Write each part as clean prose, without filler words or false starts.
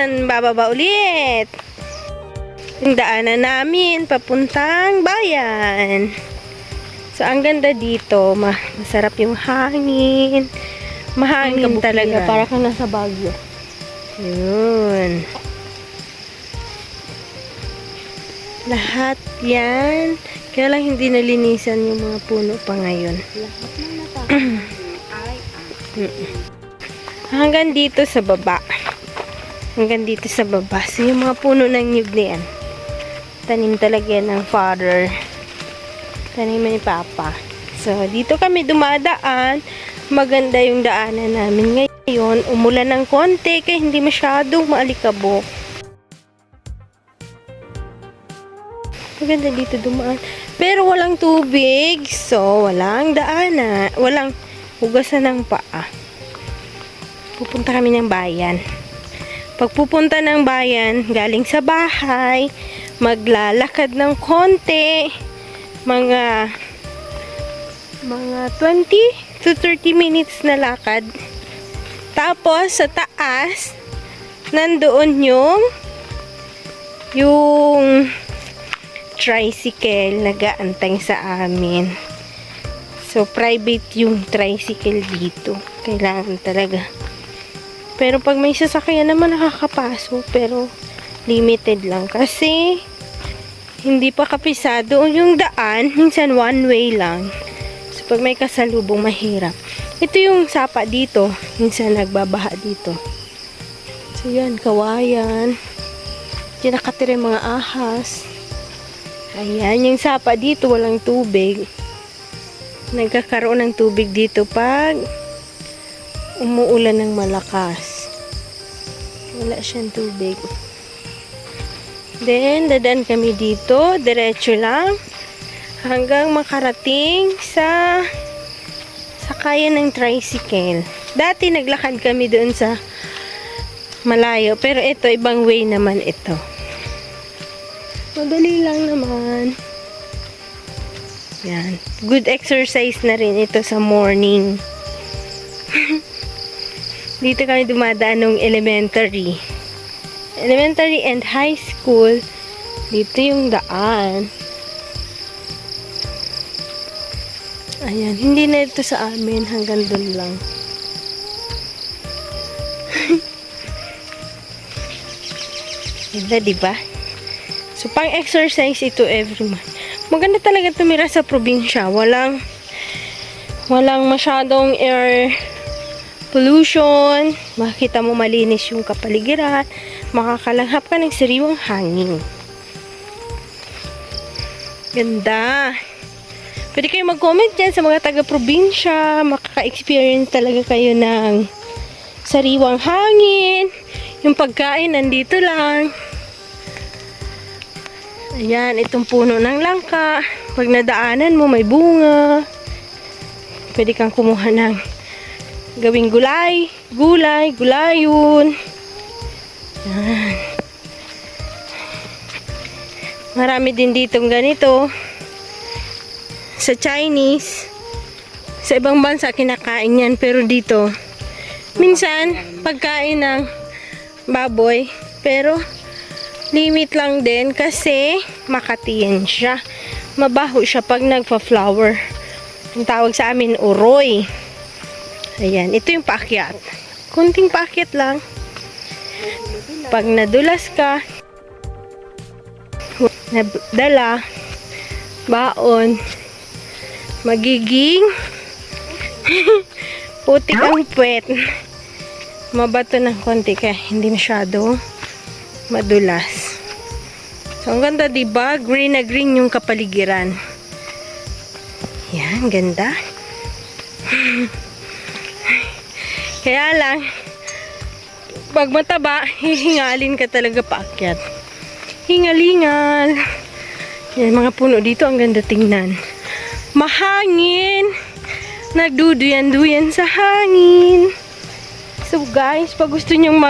Ayan, bababa ulit. Yung daanan namin, papuntang bayan. So, ang ganda dito. Masarap yung hangin. Mahangin talaga. Para kang nasa Baguio. Yun. Lahat yan. Kaya lang hindi nalinisan yung mga puno pa ngayon. Hanggang dito sa baba. Hanggang dito sa baba. So, yung mga puno ng nyug na yan. Tanim talaga yan ng father. Tanim ni Papa. So, dito kami dumadaan. Maganda yung daanan namin ngayon. Umulan ng konti kaya hindi masyadong maalikabok. Maganda dito dumaan. Pero walang tubig. So, walang daanan. Walang hugasan ng paa. Pupunta kami ng bayan. Pag pupunta ng bayan, galing sa bahay, maglalakad ng konti, mga 20 to 30 minutes na lakad. Tapos, sa taas, nandoon yung tricycle nag-aantay sa amin. So, private yung tricycle dito. Kailangan talaga. Pero pag may sasakyan naman nakakapasok, pero limited lang kasi hindi pa kapisado yung daan, minsan one way lang. So pag may kasalubong mahirap. Ito yung sapa dito, minsan nagbabaha dito. So yan, kawayan. Diyan nakatira yung mga ahas. Ayan, yung sapa dito walang tubig. Nagkakaroon ng tubig dito pag umuulan ng malakas. Wala siyang tubig. Then, dadaan kami dito. Diretso lang. Hanggang makarating sa sakayan ng tricycle. Dati naglakad kami doon sa malayo. Pero ito, ibang way naman ito. Madali lang naman. Yan. Good exercise na rin ito sa morning. Dito kami dumadaan ng elementary. Elementary and high school. Dito yung daan. Ayan. Hindi na ito sa amin. Hanggang dun lang. Ganda, diba? So, pang-exercise ito every month. Maganda talaga tumira sa probinsya. Walang masyadong air pollution, makikita mo malinis yung kapaligiran, makakalanghap ka ng sariwang hangin. Ganda. Pwede kayo mag-comment dyan sa mga taga-probinsya, makaka-experience talaga kayo ng sariwang hangin, yung pagkain nandito lang. Ayan, itong puno ng langka. Pag nadaanan mo, may bunga. Pwede kang kumuha ng gawing gulayon. Yan. Marami din ditong ganito. Sa Chinese, sa ibang bansa kinakain yan, pero dito, minsan, pagkain ng baboy, pero limit lang din kasi makatiyan siya. Mabaho siya pag nagpa-flower. Ang tawag sa amin, uroy. Ayan, ito yung paakyat. Kunting paakyat lang. Pag nadulas ka, dala, baon, magiging putik ang puwet. Mabato ng konti kaya hindi masyado madulas. So, ang ganda, diba? Green na green yung kapaligiran. Yan, ganda. Kaya lang, pag mataba, hihingalin ka talaga paakyat. Hingalingal. Yan, mga puno dito, ang ganda tingnan. Mahangin. Nagduduyan-duyan sa hangin. So guys, pag gusto nyong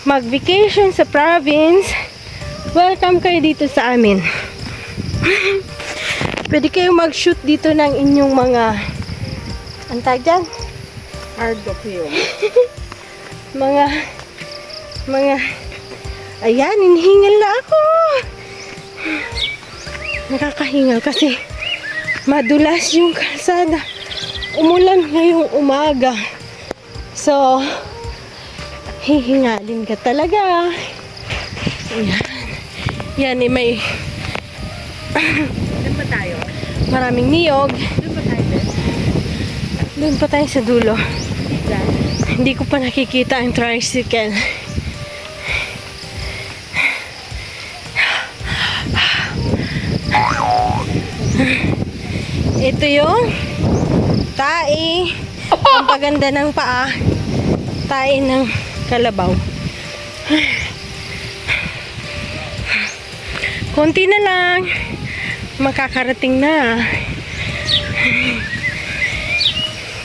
mag-vacation sa province, welcome kayo dito sa amin. Pwede kayong mag-shoot dito ng inyong mga antag dyan? Hard of you. Mga Mga, ayan, hinihingal na ako. Nakakahingal kasi madulas yung kalsada. Umulan ngayong umaga. So, hihingalin ka talaga. Ayan. Yan, may Doon ba tayo? maraming niyog. Doon ba tayo? Doon pa tayo sa dulo. Diyan. Hindi ko pa nakikita ang tricycle. Ito yung tae. Ang paganda ng paa. Tae ng kalabaw. Konti na lang. Makakarating na.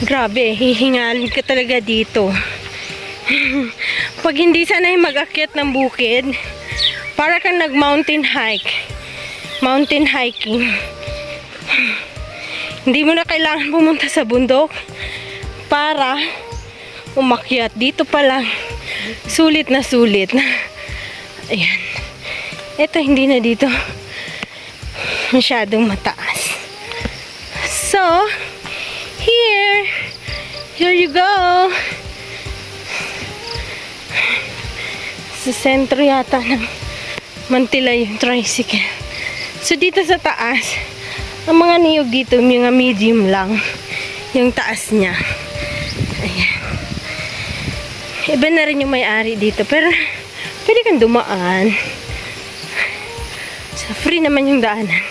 Grabe, hihingalin ka talaga dito. Pag hindi sanay mag-akyat ng bukid, para kang nag-mountain hike. Mountain hiking. Hindi mo na kailangan pumunta sa bundok para umakyat. Dito pa lang, sulit na sulit. Ayan. Ito, hindi na dito masyadong mataas. So, here you go. Sa sentro yata ng Mantila yung tricycle. So, dito sa taas, ang mga niyog dito, mga medium lang yung taas niya. Ayan. Iba na rin yung may-ari dito. Pero, pwede kang dumaan. So, free naman yung daanan.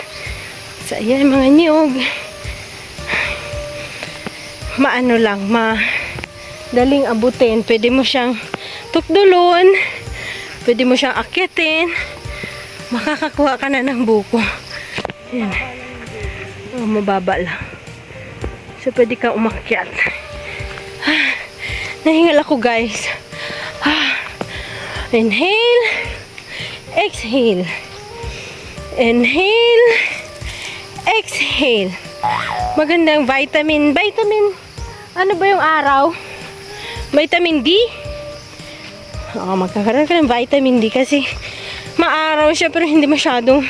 So, ayan, mga niyog. Maano lang, daling abutin. Pwede mo siyang tukdulon. Pwede mo siyang akyatin. Makakakuha ka na ng buko. Ayan. Oh, mababa lang. So, pwede kang umakyat. Nahingal ako, guys. Inhale. Exhale. Inhale. Exhale. Magandang vitamin. Ano ba yung araw? Vitamin D? Oo, magkakaroon ka ng vitamin D kasi maaraw siya pero hindi masyadong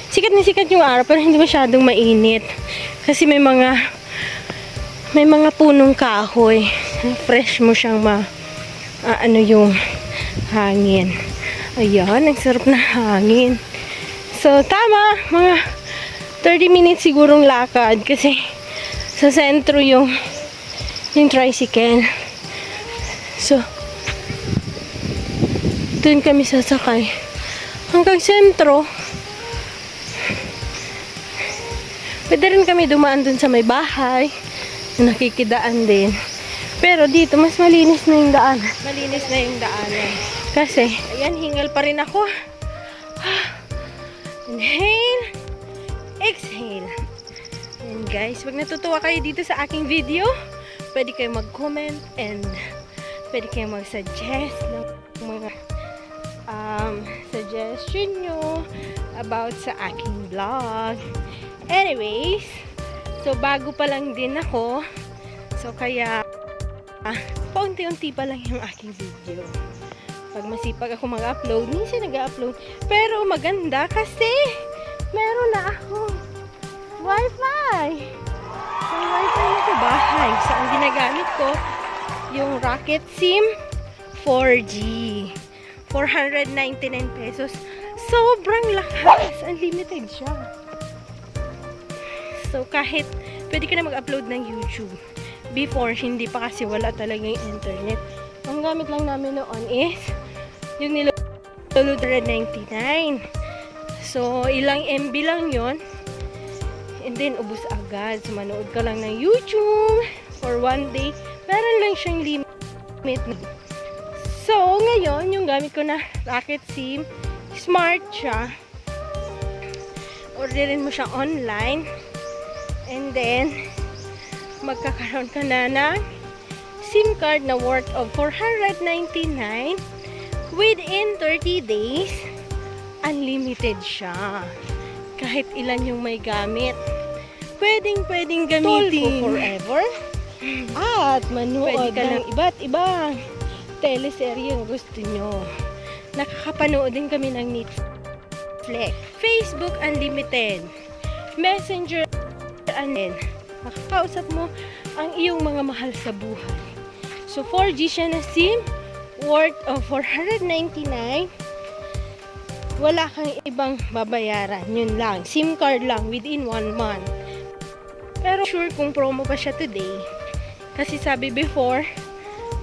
sikat na sikat yung araw pero hindi masyadong mainit. Kasi may mga punong kahoy. Fresh mo siyang ano yung hangin. Ayan, ang sarap na hangin. So, tama. Mga 30 minutes sigurong lakad kasi sa sentro yung tricycle. So, doon kami sasakay. Hanggang sentro. Pwede rin kami dumaan dun sa may bahay. Nakikidaan din. Pero dito, mas malinis na yung daan. Malinis na yung daanan. Kasi, ayan, hingal pa rin ako. Inhale. Exhale. And guys, pag natutuwa kayo dito sa aking video, pwede kayo mag-comment and pwede kayo mag-suggest ng mga suggestion nyo about sa aking vlog. Anyways, so bago pa lang din ako, so kaya paunti-unti pa lang yung aking video. Pag masipag ako mag-upload, minsan nag-upload, pero maganda kasi meron na ako Wi-Fi. May Wi-Fi na sa bahay. So, ang ginagamit ko, yung Rocket SIM 4G. 499 pesos. Sobrang lakas. Unlimited siya. So, kahit pwede ka na mag-upload ng YouTube. Before, hindi pa kasi wala talaga yung internet. Ang gamit lang namin noon is yung nilulod 199. So, ilang MB lang yon. And then, ubus agad. So, manood ka lang ng YouTube for one day. Meron lang siyang limit. So, ngayon, yung gamit ko na Rocket SIM, smart siya. Orderin mo siya online. And then, magkakaroon ka na ng SIM card na worth of 499 within 30 days. Unlimited siya. Kahit ilan yung may gamit. Pwedeng gamitin forever. At manood ka ng iba't ibang teleserye ang gusto nyo. Nakakapanood din kami ng Netflix. Facebook Unlimited. Messenger Unlimited. Makakausap mo ang iyong mga mahal sa buhay. So, 4G siya na SIM. Worth of 499. Wala kang ibang babayaran. Yun lang. SIM card lang within 1 month. Pero sure kung promo pa siya today. Kasi sabi before,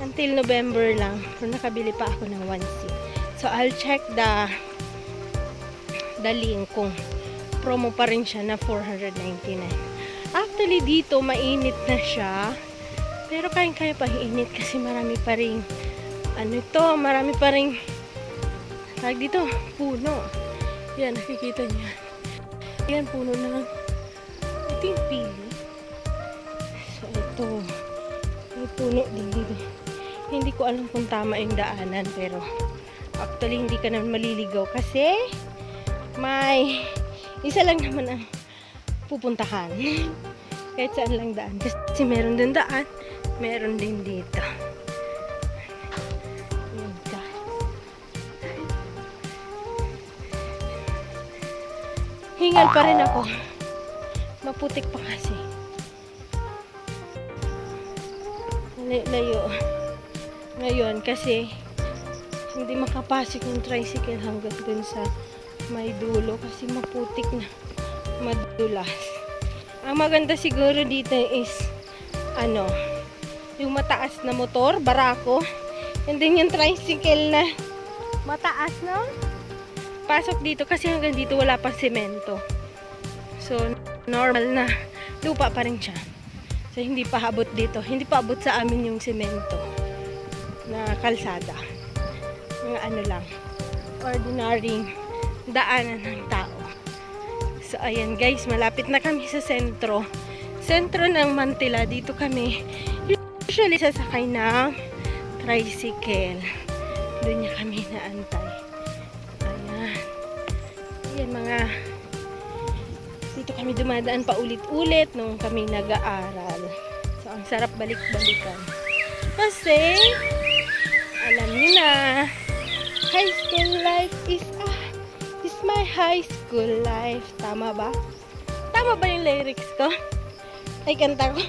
until November lang. So, nakabili pa ako ng 1 SIM. So, I'll check the link kung promo pa rin siya na 499. Actually, dito mainit na siya. Pero kayang-kaya pa init kasi marami pa rin marami pa rin tag dito, puno. Yan, nakikita niya. Yan, puno na. Ito yung pili. So, ito. May puno din dito. Hindi ko alam kung tama yung daanan, pero actually, hindi ka naman maliligaw kasi may isa lang naman ang pupuntahan. Kahit saan lang daan. Kasi meron din daan, meron din dito. Hingal pa rin ako. Maputik pa kasi. Layo. Ngayon kasi hindi makapasok yung tricycle hanggang dun sa may dulo kasi maputik na madulas. Ang maganda siguro dito is yung mataas na motor, barako. And then yung tricycle na mataas, no? Pasok dito kasi hanggang dito wala pang semento. So, normal na lupa pa rin siya. So, hindi pa abot dito. Hindi pa abot sa amin yung semento na kalsada. Mga lang, ordinary daanan ng tao. So, ayan guys, malapit na kami sa sentro. Sentro ng Mantila. Dito kami usually sasakay ng tricycle. Doon niya kami naantay. Yan mga dito kami dumadaan pa ulit-ulit nung kami nag-aaral. So, ang sarap balik-balikan. Kasi, alam niyo na, high school life is my high school life. Tama ba? Tama ba yung lyrics ko? Ay, kanta ko.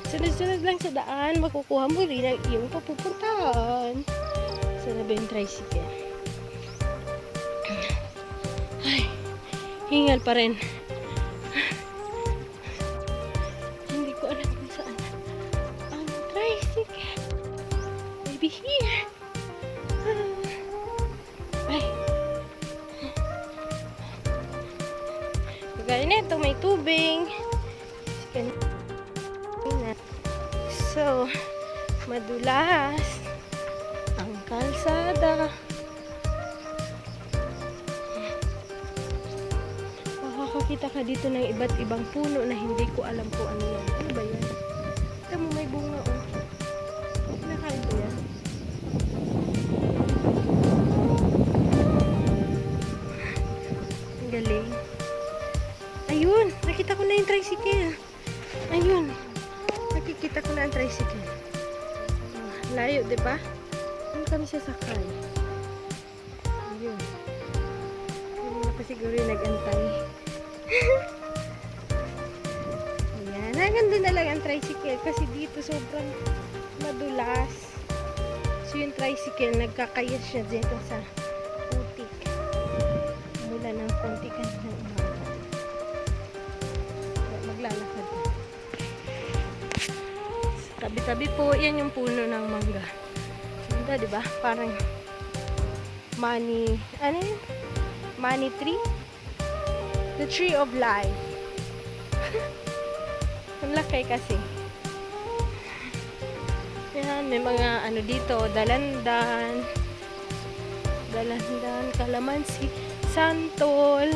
Sunod-sunod lang sa daan, makukuha mo rin ang iyong papupuntahan. Sana ba yung tricycle? Ay, hingal pa rin. Hindi ko alam kung saan ang tricycle. Maybe here. Ay. Kagaya nito, may tubig. So, madulas ang kalsada. Makakakita ka dito ng iba't ibang puno na hindi ko alam kung ano yan. Ano ba yan? Ito mo, may bunga o. Nakain ko yan. Ang galing. Ayun! Nakita ko na yung tricycle. Ayun. Nakikita ko na ang tricycle. Layo, diba? Ano kami sasakay? Ayun. Ayun na pa siguro yung nag-antay. Ayan. Hanggang doon na lang ang tricycle kasi dito sobrang madulas. So yung tricycle, nagkakayat siya dito sa putik. Mula ng konti kaninang umaga. Maglalakad na. Tabi-tabi po, yan yung puno ng mangga. Ganda, diba? Parang money, ano yun? Money tree? The tree of life. Ang laki kasi. Yan, may mga ano dito, dalandan, kalamansi, santol.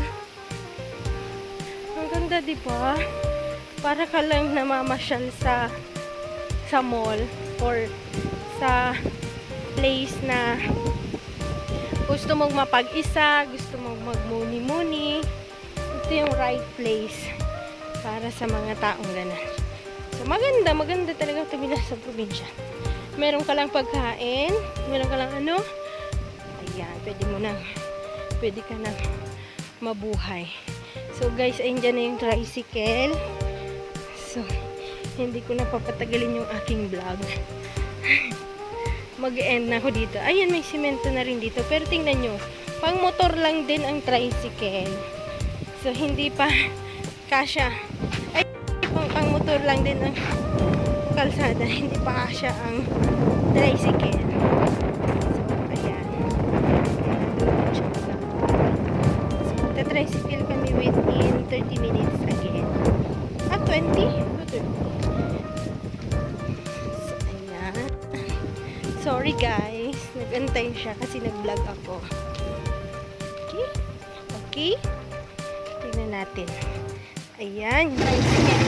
Ang ganda, diba? Para ka lang namamasyal sa mall or sa place na gusto mong mapag-isa, gusto mong magmuni-muni. Ito yung right place para sa mga taong ganan. So, maganda talaga tumila sa probinsya. Meron ka lang pagkain, meron ka lang Ayan, pwede ka na mabuhay. So guys, ayun dyan na yung tricycle. So, hindi ko na papatagalin yung aking vlog. Mag-end na ako dito. Ayan, may simento na rin dito. Pero tingnan nyo, pang motor lang din ang tricycle. So, hindi pa kasya. Ay, pang motor lang din ang kalsada. Hindi pa kasya ang tricycle. So, ayan. So, tricycle kami within 30 minutes again. 20? 30. So, ayan. Sorry guys. Nag-antay siya kasi nag-vlog ako. Okay? Okay? Tingnan natin. Ayan. Tricycle